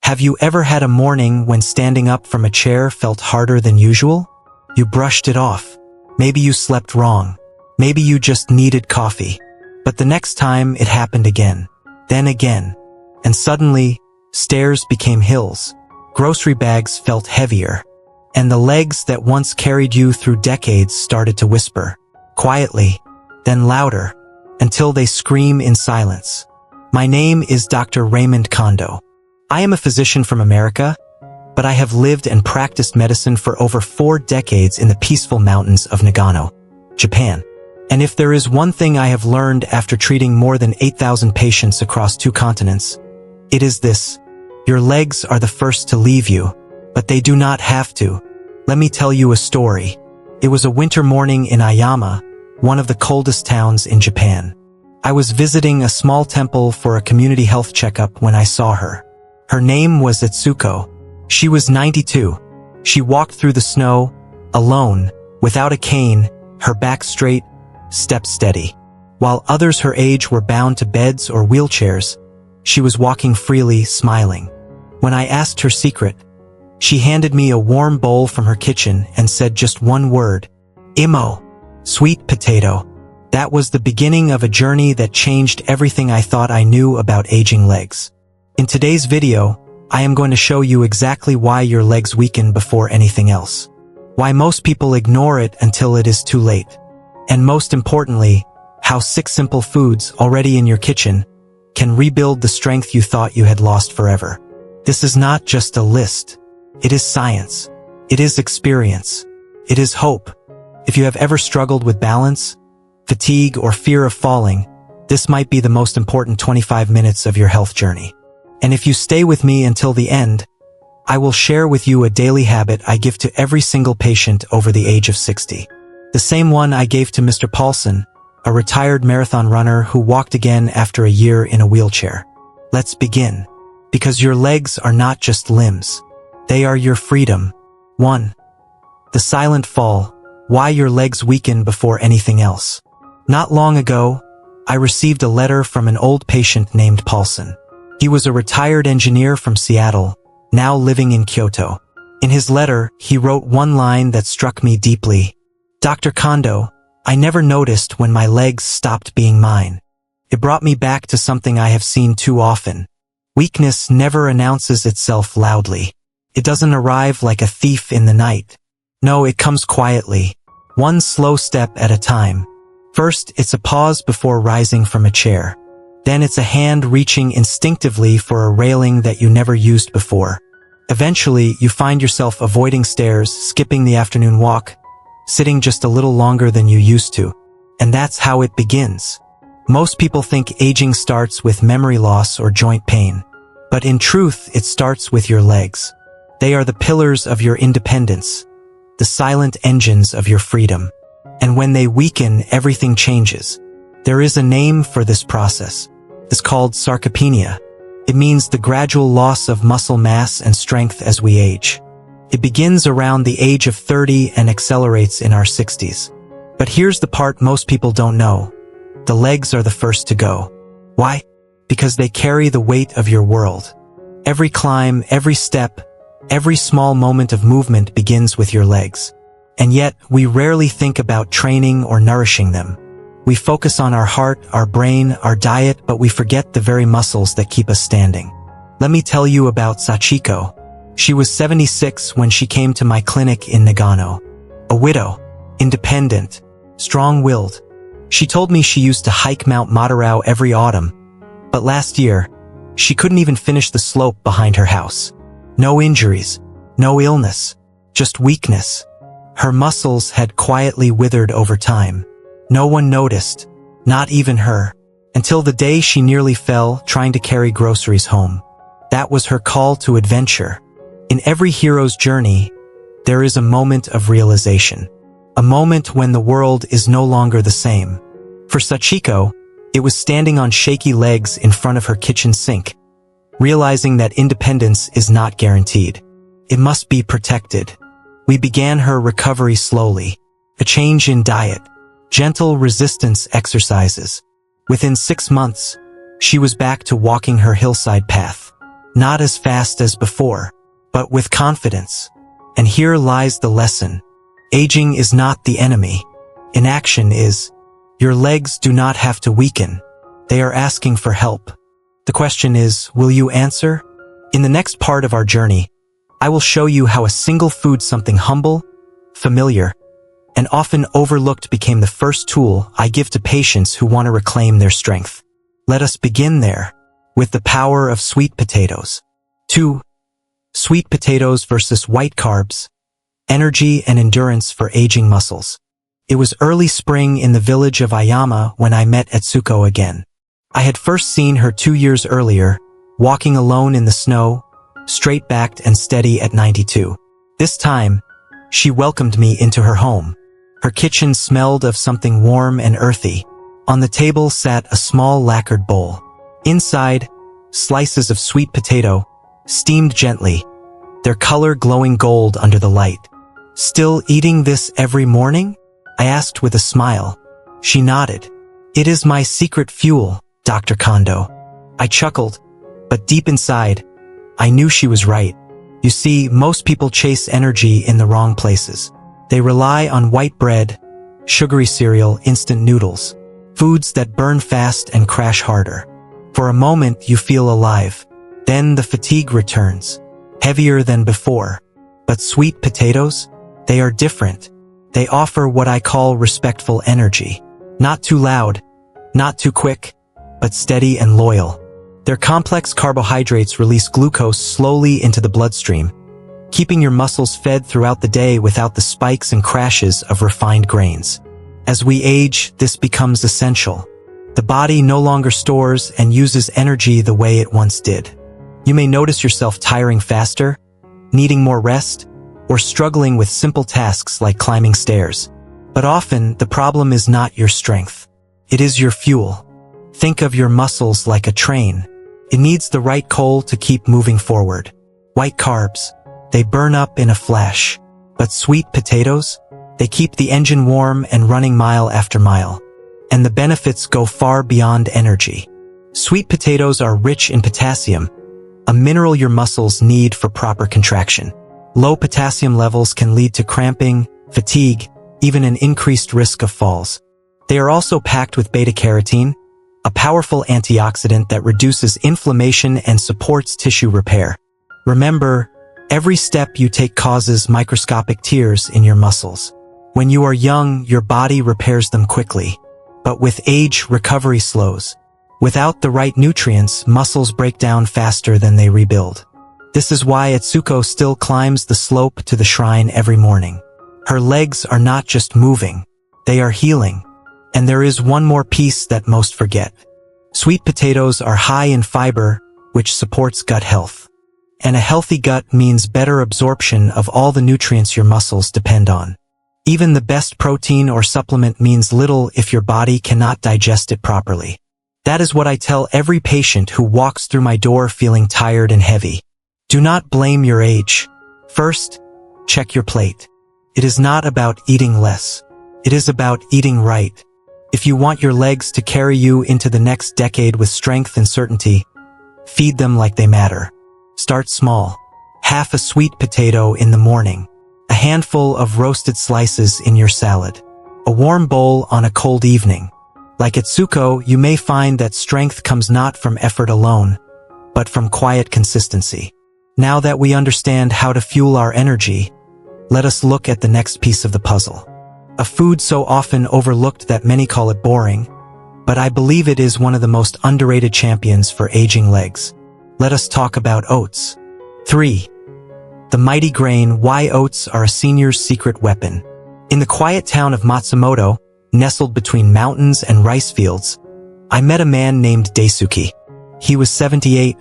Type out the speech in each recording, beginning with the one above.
Have you ever had a morning when standing up from a chair felt harder than usual? You brushed it off. Maybe you slept wrong. Maybe you just needed coffee. But the next time it happened again. Then again. And suddenly, stairs became hills. Grocery bags felt heavier. And the legs that once carried you through decades started to whisper. Quietly, then louder, until they scream in silence. My name is Dr. Raymond Kondo. I am a physician from America, but I have lived and practiced medicine for over 4 decades in the peaceful mountains of Nagano, Japan. And if there is one thing I have learned after treating more than 8,000 patients across 2 continents, it is this: your legs are the first to leave you, but they do not have to. Let me tell you a story. It was a winter morning in Ayama, one of the coldest towns in Japan. I was visiting a small temple for a community health checkup when I saw her. Her name was Itsuko. She was 92. She walked through the snow, alone, without a cane, her back straight, steps steady. While others her age were bound to beds or wheelchairs, she was walking freely, smiling. When I asked her secret, she handed me a warm bowl from her kitchen and said just one word: Imo, sweet potato. That was the beginning of a journey that changed everything I thought I knew about aging legs. In today's video, I am going to show you exactly why your legs weaken before anything else. Why most people ignore it until it is too late. And most importantly, how 6 simple foods already in your kitchen can rebuild the strength you thought you had lost forever. This is not just a list. It is science. It is experience. It is hope. If you have ever struggled with balance, fatigue, or fear of falling, this might be the most important 25 minutes of your health journey. And if you stay with me until the end, I will share with you a daily habit I give to every single patient over the age of 60. The same one I gave to Mr. Paulson, a retired marathon runner who walked again after a year in a wheelchair. Let's begin. Because your legs are not just limbs. They are your freedom. 1. The silent fall. Why your legs weaken before anything else. Not long ago, I received a letter from an old patient named Paulson. He was a retired engineer from Seattle, now living in Kyoto. In his letter, he wrote one line that struck me deeply. Dr. Kondo, I never noticed when my legs stopped being mine. It brought me back to something I have seen too often. Weakness never announces itself loudly. It doesn't arrive like a thief in the night. No, it comes quietly, one slow step at a time. First, it's a pause before rising from a chair. Then it's a hand reaching instinctively for a railing that you never used before. Eventually, you find yourself avoiding stairs, skipping the afternoon walk, sitting just a little longer than you used to. And that's how it begins. Most people think aging starts with memory loss or joint pain. But in truth, it starts with your legs. They are the pillars of your independence, the silent engines of your freedom. And when they weaken, everything changes. There is a name for this process. It's called sarcopenia. It means the gradual loss of muscle mass and strength as we age. It begins around the age of 30 and accelerates in our 60s. But here's the part most people don't know. The legs are the first to go. Why? Because they carry the weight of your world. Every climb, every step, every small moment of movement begins with your legs. And yet, we rarely think about training or nourishing them. We focus on our heart, our brain, our diet, but we forget the very muscles that keep us standing. Let me tell you about Sachiko. She was 76 when she came to my clinic in Nagano. A widow, independent, strong-willed. She told me she used to hike Mount Madarao every autumn. But last year, she couldn't even finish the slope behind her house. No injuries, no illness, just weakness. Her muscles had quietly withered over time. No one noticed, not even her, until the day she nearly fell trying to carry groceries home. That was her call to adventure. In every hero's journey, there is a moment of realization. A moment when the world is no longer the same. For Sachiko, it was standing on shaky legs in front of her kitchen sink, realizing that independence is not guaranteed. It must be protected. We began her recovery slowly. A change in diet, gentle resistance exercises. Within 6 months, she was back to walking her hillside path. not as fast as before, but with confidence. And here lies the lesson. Aging is not the enemy. Inaction is. Your legs do not have to weaken. They are asking for help. The question is, will you answer? In the next part of our journey, I will show you how a single food, something humble, familiar, and often overlooked, became the first tool I give to patients who want to reclaim their strength. Let us begin there, with the power of sweet potatoes. 2. Sweet potatoes versus white carbs. Energy and endurance for aging muscles. It was early spring in the village of Ayama when I met Etsuko again. I had first seen her 2 years earlier, walking alone in the snow, straight-backed and steady at 92. This time, she welcomed me into her home. Her kitchen smelled of something warm and earthy. On the table sat a small lacquered bowl. Inside, slices of sweet potato, steamed gently, their color glowing gold under the light. "Still eating this every morning?" I asked with a smile. She nodded. "It is my secret fuel, Dr. Kondo." I chuckled, but deep inside, I knew she was right. You see, most people chase energy in the wrong places. They rely on white bread, sugary cereal, instant noodles, foods that burn fast and crash harder. For a moment, you feel alive. Then the fatigue returns, heavier than before. But sweet potatoes? They are different. They offer what I call respectful energy. Not too loud, not too quick, but steady and loyal. Their complex carbohydrates release glucose slowly into the bloodstream, keeping your muscles fed throughout the day without the spikes and crashes of refined grains. As we age, this becomes essential. The body no longer stores and uses energy the way it once did. You may notice yourself tiring faster, needing more rest, or struggling with simple tasks like climbing stairs. But often, the problem is not your strength. It is your fuel. Think of your muscles like a train. It needs the right coal to keep moving forward. White carbs, they burn up in a flash. But sweet potatoes, they keep the engine warm and running mile after mile. And the benefits go far beyond energy. Sweet potatoes are rich in potassium, a mineral your muscles need for proper contraction. Low potassium levels can lead to cramping, fatigue, even an increased risk of falls. They are also packed with beta-carotene, a powerful antioxidant that reduces inflammation and supports tissue repair. Remember, every step you take causes microscopic tears in your muscles. When you are young, your body repairs them quickly. But with age, recovery slows. Without the right nutrients, muscles break down faster than they rebuild. This is why Etsuko still climbs the slope to the shrine every morning. Her legs are not just moving, they are healing. And there is one more piece that most forget. Sweet potatoes are high in fiber, which supports gut health. And a healthy gut means better absorption of all the nutrients your muscles depend on. Even the best protein or supplement means little if your body cannot digest it properly. That is what I tell every patient who walks through my door feeling tired and heavy. Do not blame your age. First, check your plate. It is not about eating less. It is about eating right. If you want your legs to carry you into the next decade with strength and certainty, feed them like they matter. Start small. Half a sweet potato in the morning. A handful of roasted slices in your salad. A warm bowl on a cold evening. Like Etsuko, you may find that strength comes not from effort alone, but from quiet consistency. Now that we understand how to fuel our energy, let us look at the next piece of the puzzle. A food so often overlooked that many call it boring, but I believe it is one of the most underrated champions for aging legs. Let us talk about oats. 3. The mighty grain. Why oats are a senior's secret weapon. In the quiet town of Matsumoto, nestled between mountains and rice fields, I met a man named Daisuke. He was 78,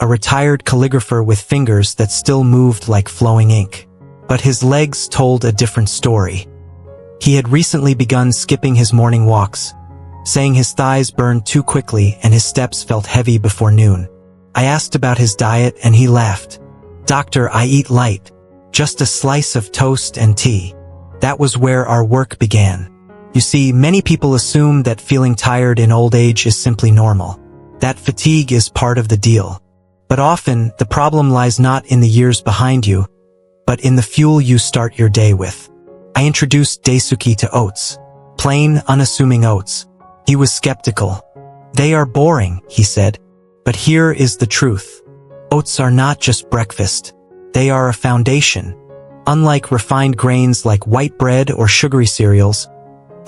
a retired calligrapher with fingers that still moved like flowing ink. But his legs told a different story. He had recently begun skipping his morning walks, saying his thighs burned too quickly and his steps felt heavy before noon. I asked about his diet and he laughed. "Doctor, I eat light. Just a slice of toast and tea." That was where our work began. You see, many people assume that feeling tired in old age is simply normal. That fatigue is part of the deal. But often, the problem lies not in the years behind you, but in the fuel you start your day with. I introduced Daisuke to oats. Plain, unassuming oats. He was skeptical. "They are boring," he said. But here is the truth. Oats are not just breakfast. They are a foundation. Unlike refined grains like white bread or sugary cereals,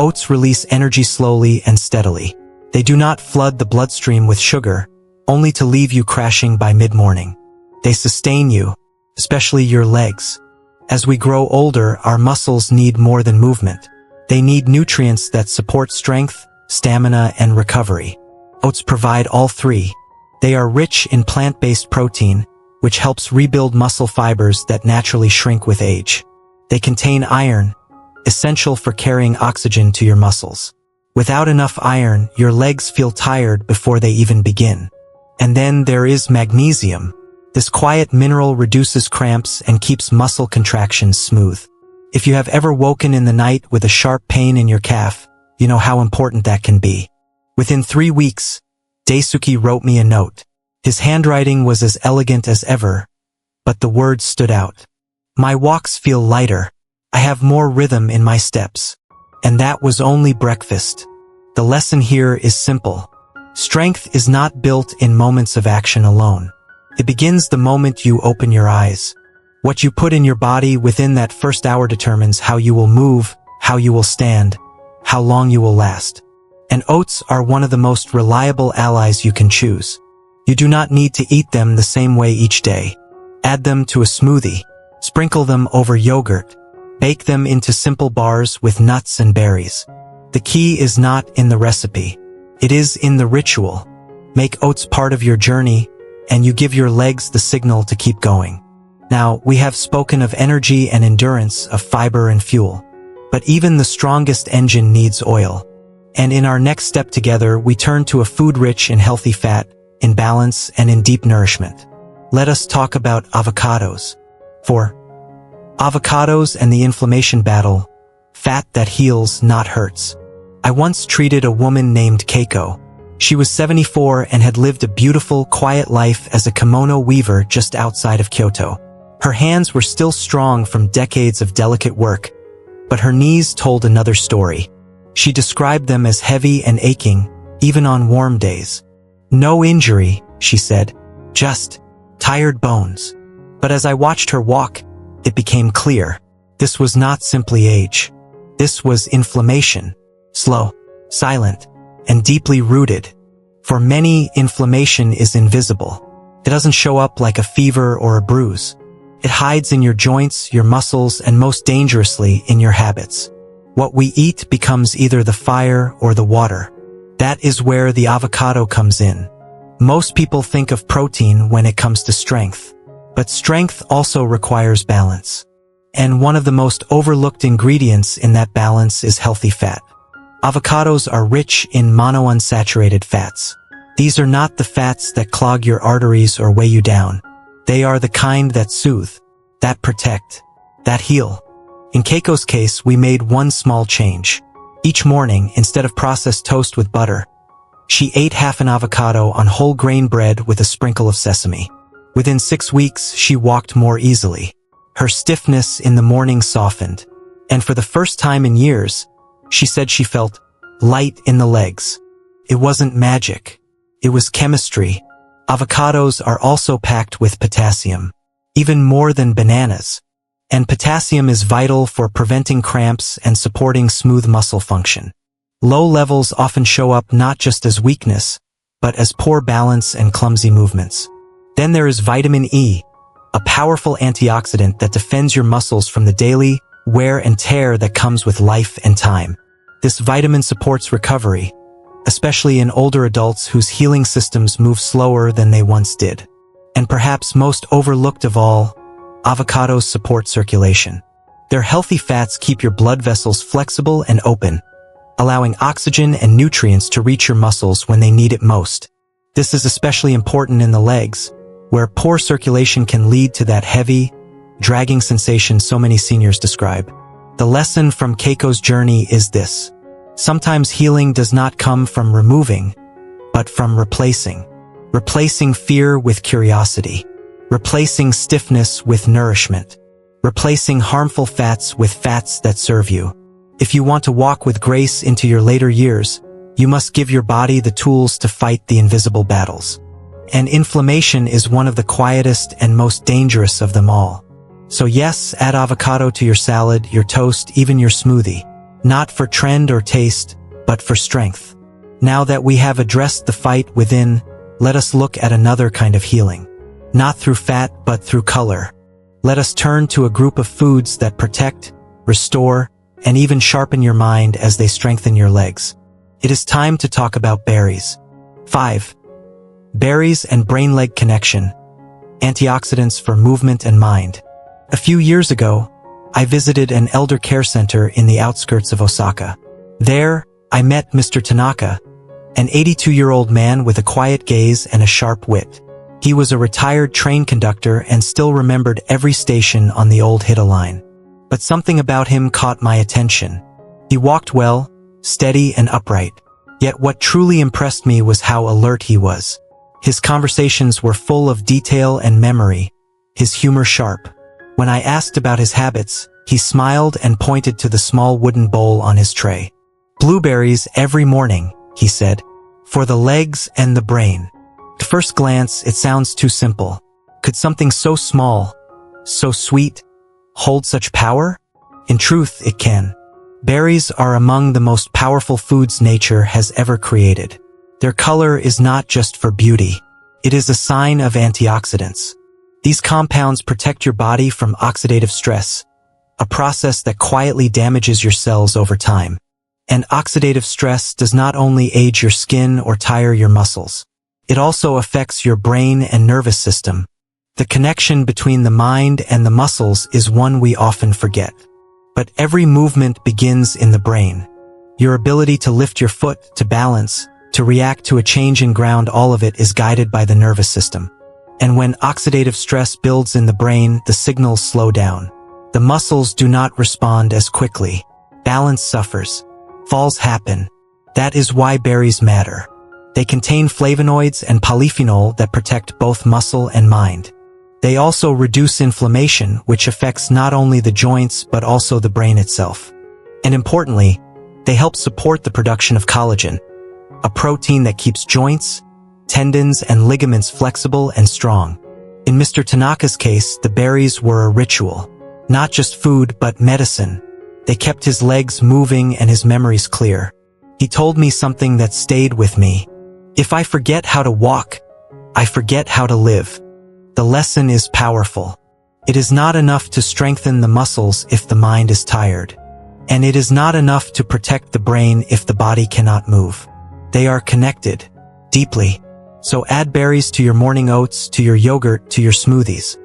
oats release energy slowly and steadily. They do not flood the bloodstream with sugar, only to leave you crashing by mid-morning. They sustain you, especially your legs. As we grow older, our muscles need more than movement. They need nutrients that support strength, stamina, and recovery. Oats provide all three. They are rich in plant-based protein, which helps rebuild muscle fibers that naturally shrink with age. They contain iron, essential for carrying oxygen to your muscles. Without enough iron, your legs feel tired before they even begin. And then there is magnesium. This quiet mineral reduces cramps and keeps muscle contractions smooth. If you have ever woken in the night with a sharp pain in your calf, you know how important that can be. Within 3 weeks, Daisuke wrote me a note. His handwriting was as elegant as ever, but the words stood out. "My walks feel lighter. I have more rhythm in my steps." And that was only breakfast. The lesson here is simple. Strength is not built in moments of action alone. It begins the moment you open your eyes. What you put in your body within that first hour determines how you will move, how you will stand, how long you will last. And oats are one of the most reliable allies you can choose. You do not need to eat them the same way each day. Add them to a smoothie. Sprinkle them over yogurt. Bake them into simple bars with nuts and berries. The key is not in the recipe. It is in the ritual. Make oats part of your journey, and you give your legs the signal to keep going. Now, we have spoken of energy and endurance, of fiber and fuel. But even the strongest engine needs oil. And in our next step together, we turn to a food rich in healthy fat, in balance, and in deep nourishment. Let us talk about avocados. For avocados and the inflammation battle, fat that heals, not hurts. I once treated a woman named Keiko. She was 74 and had lived a beautiful, quiet life as a kimono weaver just outside of Kyoto. Her hands were still strong from decades of delicate work, but her knees told another story. She described them as heavy and aching, even on warm days. "No injury," she said, "just tired bones." But as I watched her walk, it became clear. This was not simply age. This was inflammation. Slow, silent, and deeply rooted. For many, inflammation is invisible. It doesn't show up like a fever or a bruise. It hides in your joints, your muscles, and most dangerously, in your habits. What we eat becomes either the fire or the water. That is where the avocado comes in. Most people think of protein when it comes to strength. But strength also requires balance. And one of the most overlooked ingredients in that balance is healthy fat. Avocados are rich in monounsaturated fats. These are not the fats that clog your arteries or weigh you down. They are the kind that soothe, that protect, that heal. In Keiko's case, we made one small change. Each morning, instead of processed toast with butter, she ate half an avocado on whole grain bread with a sprinkle of sesame. Within 6 weeks, she walked more easily. Her stiffness in the morning softened. And for the first time in years, she said she felt light in the legs. It wasn't magic. It was chemistry. Avocados are also packed with potassium, even more than bananas. And potassium is vital for preventing cramps and supporting smooth muscle function. Low levels often show up not just as weakness, but as poor balance and clumsy movements. Then there is vitamin E, a powerful antioxidant that defends your muscles from the daily wear and tear that comes with life and time. This vitamin supports recovery, especially in older adults whose healing systems move slower than they once did. And perhaps most overlooked of all, avocados support circulation. Their healthy fats keep your blood vessels flexible and open, allowing oxygen and nutrients to reach your muscles when they need it most. This is especially important in the legs, where poor circulation can lead to that heavy, dragging sensation so many seniors describe. The lesson from Keiko's journey is this. Sometimes healing does not come from removing, but from replacing. replacing fear with curiosity, replacing stiffness with nourishment, replacing harmful fats with fats that serve you. If you want to walk with grace into your later years, you must give your body the tools to fight the invisible battles. And inflammation is one of the quietest and most dangerous of them all. So yes, add avocado to your salad, your toast, even your smoothie. Not for trend or taste, but for strength. Now that we have addressed the fight within, let us look at another kind of healing. Not through fat, but through color. Let us turn to a group of foods that protect, restore, and even sharpen your mind as they strengthen your legs. It is time to talk about berries. 5. Berries and brain-leg connection. Antioxidants for movement and mind. A few years ago, I visited an elder care center in the outskirts of Osaka. There, I met Mr. Tanaka, an 82-year-old man with a quiet gaze and a sharp wit. He was a retired train conductor and still remembered every station on the old Hida line. But something about him caught my attention. He walked well, steady and upright. Yet what truly impressed me was how alert he was. His conversations were full of detail and memory, his humor sharp. When I asked about his habits, he smiled and pointed to the small wooden bowl on his tray. Blueberries every morning, he said, for the legs and the brain. At first glance, it sounds too simple. Could something so small, so sweet, hold such power? In truth, it can. Berries are among the most powerful foods nature has ever created. Their color is not just for beauty. It is a sign of antioxidants. These compounds protect your body from oxidative stress, a process that quietly damages your cells over time. And oxidative stress does not only age your skin or tire your muscles. It also affects your brain and nervous system. The connection between the mind and the muscles is one we often forget. But every movement begins in the brain. Your ability to lift your foot, to balance, to react to a change in ground, all of it is guided by the nervous system. And when oxidative stress builds in the brain, the signals slow down. The muscles do not respond as quickly. Balance suffers. Falls happen. That is why berries matter. They contain flavonoids and polyphenol that protect both muscle and mind. They also reduce inflammation, which affects not only the joints but also the brain itself. And importantly, they help support the production of collagen, a protein that keeps joints, tendons, and ligaments flexible and strong. In Mr. Tanaka's case, the berries were a ritual. Not just food, but medicine. They kept his legs moving and his memories clear. He told me something that stayed with me. If I forget how to walk, I forget how to live. The lesson is powerful. It is not enough to strengthen the muscles if the mind is tired. And it is not enough to protect the brain if the body cannot move. They are connected, deeply. So add berries to your morning oats, to your yogurt, to your smoothies.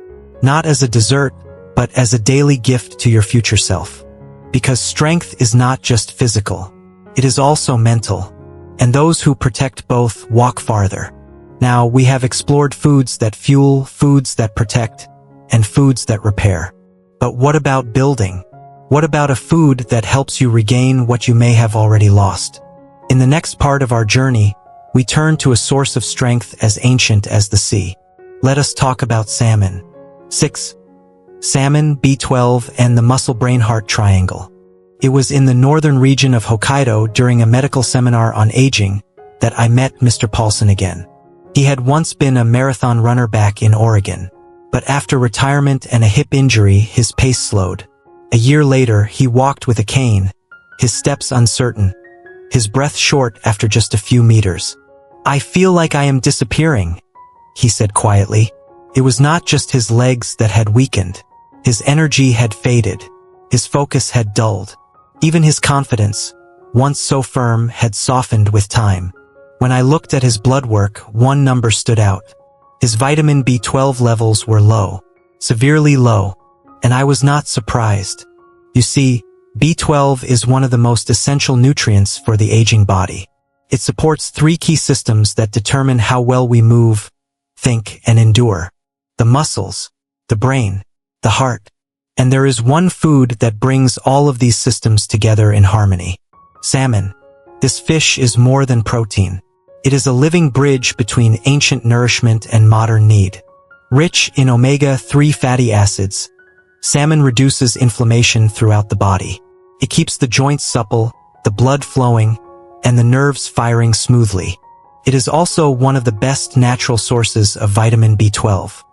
Not as a dessert, but as a daily gift to your future self. Because strength is not just physical. It is also mental. And those who protect both walk farther. Now, we have explored foods that fuel, foods that protect, and foods that repair. But what about building? What about a food that helps you regain what you may have already lost? In the next part of our journey, we turn to a source of strength as ancient as the sea. Let us talk about salmon. 6. Salmon, B12, and the muscle-brain-heart triangle. It was in the northern region of Hokkaido during a medical seminar on aging that I met Mr. Paulson again. He had once been a marathon runner back in Oregon, but after retirement and a hip injury, his pace slowed. A year later, he walked with a cane, his steps uncertain, his breath short after just a few meters. "I feel like I am disappearing," he said quietly. It was not just his legs that had weakened. His energy had faded. His focus had dulled. Even his confidence, once so firm, had softened with time. When I looked at his blood work, one number stood out. His vitamin B12 levels were low, severely low, and I was not surprised. You see, B12 is one of the most essential nutrients for the aging body. It supports 3 key systems that determine how well we move, think, and endure: the muscles, the brain, the heart. And there is one food that brings all of these systems together in harmony: salmon. This fish is more than protein. It is a living bridge between ancient nourishment and modern need. Rich in omega-3 fatty acids, salmon reduces inflammation throughout the body. It keeps the joints supple, the blood flowing, and the nerves firing smoothly. It is also one of the best natural sources of vitamin B12.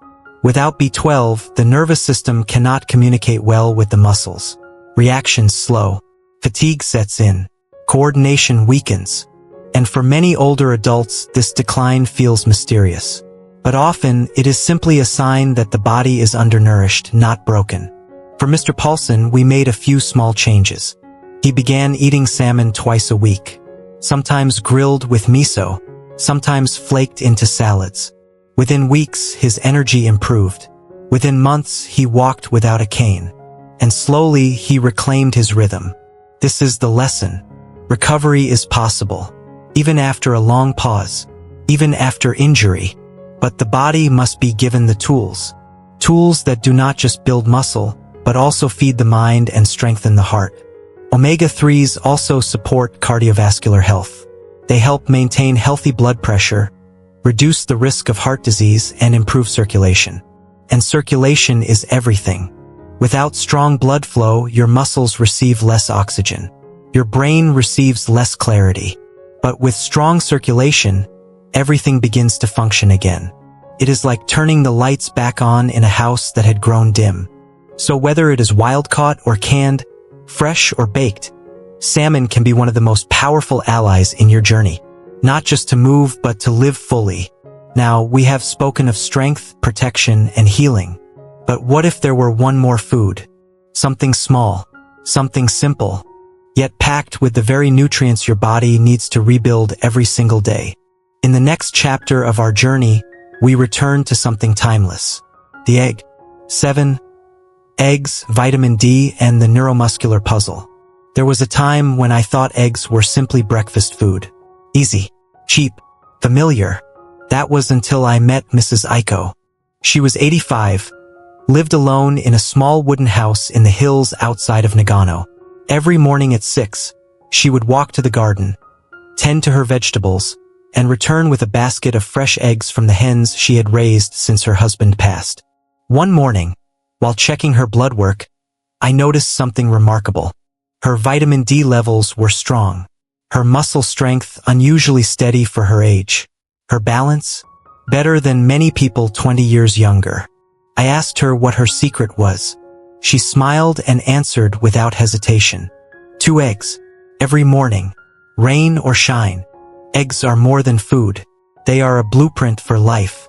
Without B12, the nervous system cannot communicate well with the muscles. Reactions slow, fatigue sets in, coordination weakens, and for many older adults, this decline feels mysterious. But often, it is simply a sign that the body is undernourished, not broken. For Mr. Paulson, we made a few small changes. He began eating salmon twice a week, sometimes grilled with miso, sometimes flaked into salads. Within weeks, his energy improved. Within months, he walked without a cane. And slowly, he reclaimed his rhythm. This is the lesson. Recovery is possible, even after a long pause, even after injury. But the body must be given the tools. Tools that do not just build muscle, but also feed the mind and strengthen the heart. Omega-3s also support cardiovascular health. They help maintain healthy blood pressure, reduce the risk of heart disease, and improve circulation. And circulation is everything. Without strong blood flow, your muscles receive less oxygen. Your brain receives less clarity. But with strong circulation, everything begins to function again. It is like turning the lights back on in a house that had grown dim. So whether it is wild-caught or canned, fresh or baked, salmon can be one of the most powerful allies in your journey. Not just to move, but to live fully. Now, we have spoken of strength, protection, and healing. But what if there were one more food? Something small, something simple, yet packed with the very nutrients your body needs to rebuild every single day. In the next chapter of our journey, we return to something timeless. The egg. 7. Eggs, vitamin D, and the neuromuscular puzzle. There was a time when I thought eggs were simply breakfast food. Easy, cheap, familiar. That was until I met Mrs. Aiko. She was 85, lived alone in a small wooden house in the hills outside of Nagano. Every morning at 6, she would walk to the garden, tend to her vegetables, and return with a basket of fresh eggs from the hens she had raised since her husband passed. One morning, while checking her blood work, I noticed something remarkable. Her vitamin D levels were strong. Her muscle strength unusually steady for her age. Her balance? Better than many people 20 years younger. I asked her what her secret was. She smiled and answered without hesitation. 2 eggs. Every morning. Rain or shine. Eggs are more than food. They are a blueprint for life.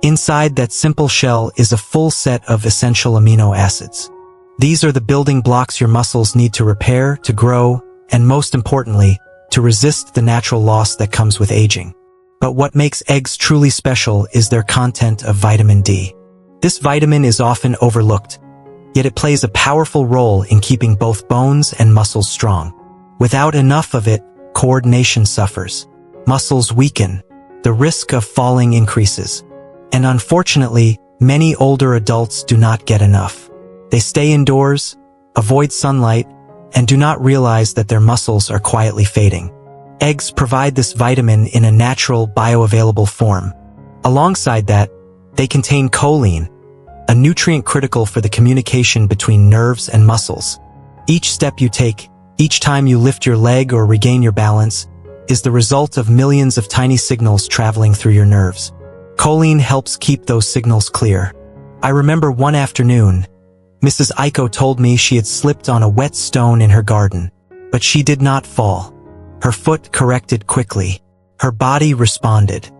Inside that simple shell is a full set of essential amino acids. These are the building blocks your muscles need to repair, to grow, and most importantly, to resist the natural loss that comes with aging. But what makes eggs truly special is their content of vitamin D. This vitamin is often overlooked, yet it plays a powerful role in keeping both bones and muscles strong. Without enough of it, coordination suffers. Muscles weaken. The risk of falling increases. And unfortunately, many older adults do not get enough. They stay indoors, avoid sunlight, and do not realize that their muscles are quietly fading. Eggs provide this vitamin in a natural, bioavailable form. Alongside that, they contain choline, a nutrient critical for the communication between nerves and muscles. Each step you take, each time you lift your leg or regain your balance, is the result of millions of tiny signals traveling through your nerves. Choline helps keep those signals clear. I remember one afternoon, Mrs. Aiko told me she had slipped on a wet stone in her garden, but she did not fall. Her foot corrected quickly. Her body responded.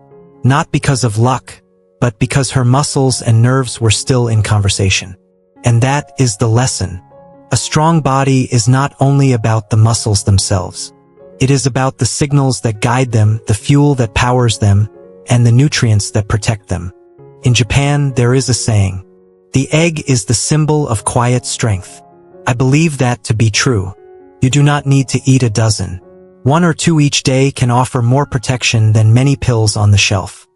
Not because of luck, but because her muscles and nerves were still in conversation. And that is the lesson. A strong body is not only about the muscles themselves. It is about the signals that guide them, the fuel that powers them, and the nutrients that protect them. In Japan, there is a saying, "The egg is the symbol of quiet strength." I believe that to be true. You do not need to eat a dozen. 1 or 2 each day can offer more protection than many pills on the shelf.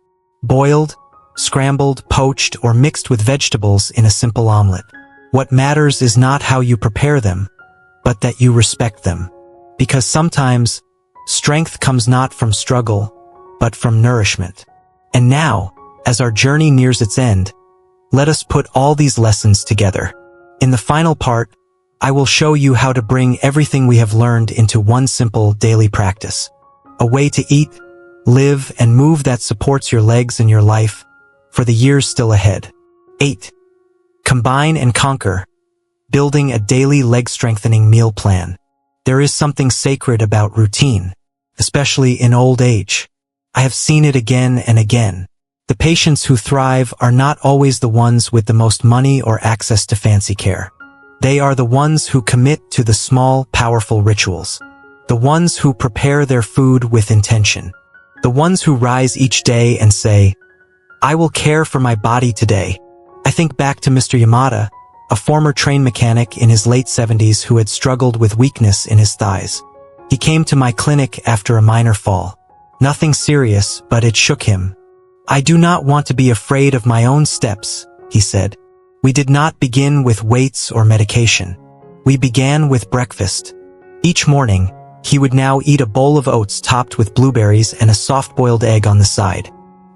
Boiled, scrambled, poached, or mixed with vegetables in a simple omelet. What matters is not how you prepare them, but that you respect them. Because sometimes, strength comes not from struggle, but from nourishment. And now, as our journey nears its end, let us put all these lessons together. In the final part, I will show you how to bring everything we have learned into one simple daily practice. A way to eat, live, and move that supports your legs and your life for the years still ahead. 8. Combine and conquer. Building a daily leg-strengthening meal plan. There is something sacred about routine, especially in old age. I have seen it again and again. The patients who thrive are not always the ones with the most money or access to fancy care. They are the ones who commit to the small, powerful rituals. The ones who prepare their food with intention. The ones who rise each day and say, "I will care for my body today." I think back to Mr. Yamada, a former train mechanic in his late 70s who had struggled with weakness in his thighs. He came to my clinic after a minor fall. Nothing serious, but it shook him. "I do not want to be afraid of my own steps," he said. We did not begin with weights or medication. We began with breakfast. Each morning, he would now eat a bowl of oats topped with blueberries and a soft-boiled egg on the side.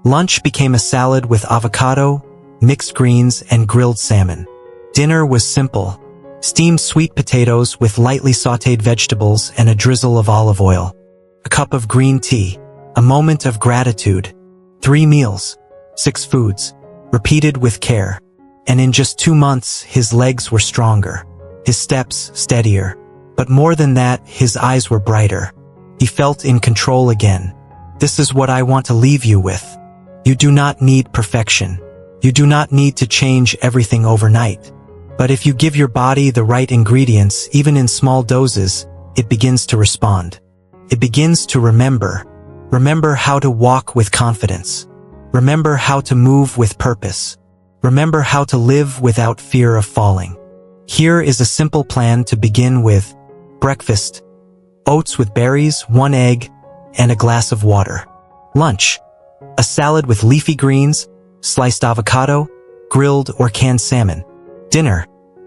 Lunch became a salad with avocado, mixed greens, and grilled salmon. Dinner was simple. Steamed sweet potatoes with lightly sautéed vegetables and a drizzle of olive oil. A cup of green tea. A moment of gratitude. 3 meals. 6 foods. Repeated with care. And in just 2 months, his legs were stronger. His steps steadier. But more than that, his eyes were brighter. He felt in control again. This is what I want to leave you with. You do not need perfection. You do not need to change everything overnight. But if you give your body the right ingredients, even in small doses, it begins to respond. It begins to remember. Remember how to walk with confidence. Remember how to move with purpose. Remember how to live without fear of falling. Here is a simple plan to begin with. Breakfast. Oats with berries, 1 egg, and a glass of water. Lunch. A salad with leafy greens, sliced avocado, grilled or canned salmon. Dinner.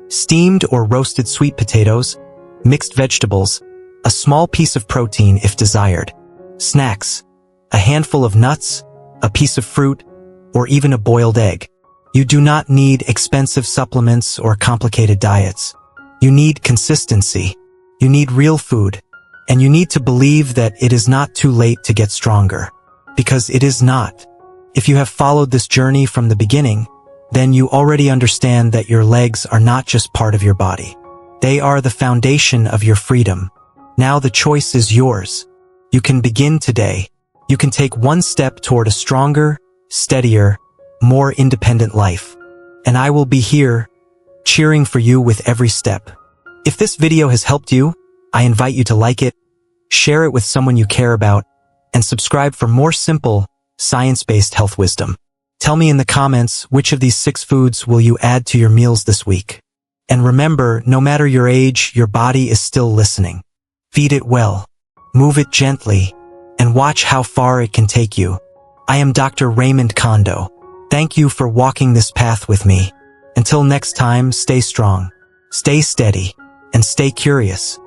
Steamed or roasted sweet potatoes, mixed vegetables, a small piece of protein if desired. Snacks. A handful of nuts, a piece of fruit, or even a boiled egg. You do not need expensive supplements or complicated diets. You need consistency. You need real food. And you need to believe that it is not too late to get stronger. Because it is not. If you have followed this journey from the beginning, then you already understand that your legs are not just part of your body. They are the foundation of your freedom. Now the choice is yours. You can begin today. You can take one step toward a stronger, steadier, more independent life. And I will be here, cheering for you with every step. If this video has helped you, I invite you to like it, share it with someone you care about, and subscribe for more simple, science-based health wisdom. Tell me in the comments which of these 6 foods will you add to your meals this week. And remember, no matter your age, your body is still listening. Feed it well, move it gently, and watch how far it can take you. I am Dr. Raymond Kondo. Thank you for walking this path with me. Until next time, stay strong, stay steady, and stay curious.